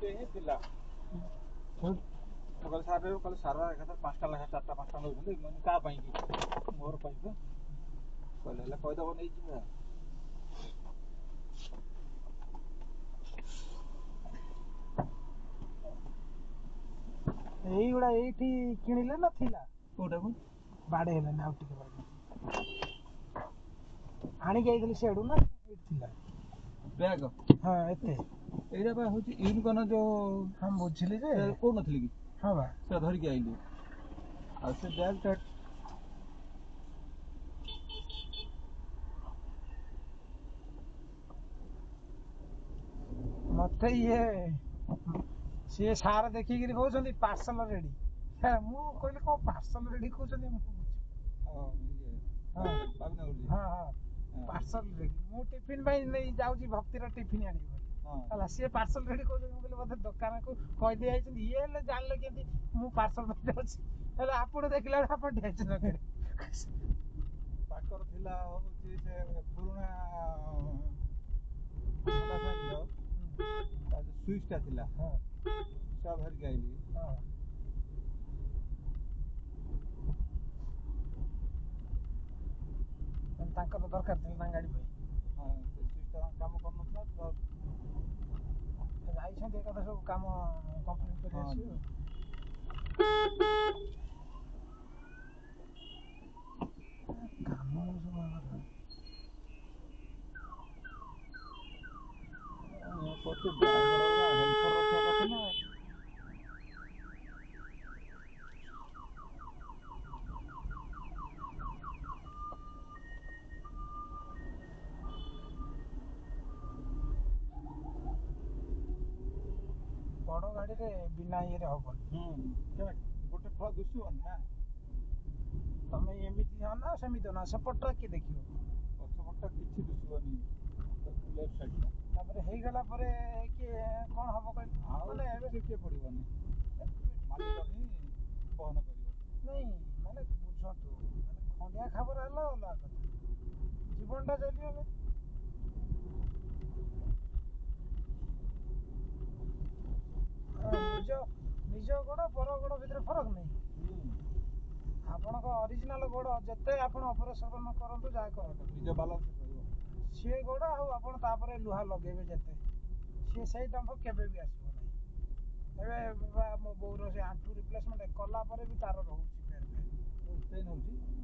ହିଁ ଥିଲା ମୁଁ କହିଲି ସାର୍ କହିଲେ ସାର ଏକାଥରେ 5ଟା ଲେଖା 4ଟା 5ଟା ନେଉଛନ୍ତି ମାନେ କାହା ପାଇଁ କି ମୋର ପାଇଁ ତ କହିଲେ ହେଲେ କହିଦେବ ନେଇଯିବେ এইগুଡ଼ା ଏଇଠି କିଣିଲେ ନା ଥିଲା କୋଉଟାକୁ ବାଡ଼େଇ ହେଲାନି ଆଉ ଟିକେ ଆଣିକି ଯାଇଥିଲି ସିଆଡ଼ୁ ନା ଏଇଠି ଥିଲା ବ୍ୟାଗ ହଁ ଏତେ ଏଇଟା ବା ହେଉଛି ୟୁନିକର୍ଣ୍ଣ ଯୋଉ ହଁ ବୁଝିଲି ଯେ କହୁନଥିଲି କି ହଁ ବା ସେଟା ଧରିକି ଆଇଲି ଆଉ ସେ ବ୍ୟାଗଟା ମତେ ସିଏ ସାର ଦେଖିକିରି କହୁଛନ୍ତି ପାର୍ସଲ ରେଡି ମୁଁ କହିଲି କ'ଣ ପାର୍ସଲ ରେଡି କହୁଛନ୍ତି ପାର୍ସଲ ରେଡି ମୁଁ ଟିଫିନ ପାଇଁ ନେଇ ଯାଉଛି ଭକ୍ତିର ଟିଫିନ ଆଣିବି ହେଲା ସିଏ ପାର୍ସଲ ରେଡି କହୁଛନ୍ତି ମୁଁ କହିଲି ବୋଧେ ଦୋକାନକୁ କହିଦେଇ ଯାଇଛନ୍ତି ଇଏ ହେଲେ ଜାଣିଲେ କେମିତି ମୁଁ ପାର୍ସଲ ପାଇଁ ଯାଉଛି ହେଲେ ଆପଣ ଦେଖିଲା ବେଳେ ଆପଣ ଢେଞ୍ଚ ଦରକାର ତାଙ୍କର ଥିଲା ହେଉଛି ସେ ପୁରୁଣା ସୁଇଚଟା ଥିଲା ସେଟା ଧରିକି ଆଇଲି ତାଙ୍କର ଦରକାର ଥିଲା ନା ଗାଡ଼ି ପାଇଁ ହଁ ସେ ସୁଇଚଟା କାମ କରୁନଥିଲା ଯାଇଛନ୍ତି ଏକାଥରେ ସବୁ କାମ କମ୍ପ୍ଲିଟ୍ କରି ଆସିବେ କାମ ହେଲ୍ପର ରଖିବା କଥା ନା ବଡ଼ ଗାଡ଼ିରେ ବିନା ଇଏରେ ହବନି ଗୋଟେ ଫଳ ଦୁଶିବନି ନା ତମେ ଏମିତି ହଁ ନା ସେମିତି ନା ସେପଟଟା କିଏ ଦେଖିବ ପଛପଟଟା କିଛି ଦୁଶିବନି ଲେଫ୍ଟ ସାଇଡ୍ଟା ତାପରେ ହେଇଗଲା ପରେ କିଏ କ'ଣ ହବ କହିଲେ ଆଉ ଏବେ କିଏ ପଡ଼ିବନି ମାଲିକ ହିଁ ବହନ କରିବ ନାଇଁ ମାନେ ବୁଝନ୍ତୁ ମାନେ ଖଣ୍ଡିଆ ଖାବର ହେଲା ଅଲଗା କଥା ଜୀବନଟା ଚାଲିଗଲେ ନିଜ ଗୋଡ଼ ପର ଗୋଡ଼ ଭିତରେ ଫରକ ନାହିଁ ଆପଣଙ୍କ ଅରିଜିନାଲ ଗୋଡ଼ ଯେତେ ଆପଣ ଅପରେସନ କରନ୍ତୁ ଯାହା କରନ୍ତୁ ନିଜ ବାଲାନ୍ସ ରହିବ ସିଏ ଗୋଡ଼ ଆଉ ଆପଣ ତାପରେ ଲୁହା ଲଗେଇବେ ଯେତେ ସିଏ ସେଇ ଟଙ୍କ କେବେ ବି ଆସିବ ନାହିଁ ଏବେ ମୋ ବୋଉର ସେ ଆଣ୍ଠୁ ରିପ୍ଲେସମେଣ୍ଟ କଲା ପରେ ବି ତାର ରହୁଛି ପେନ୍ ହେଉଛି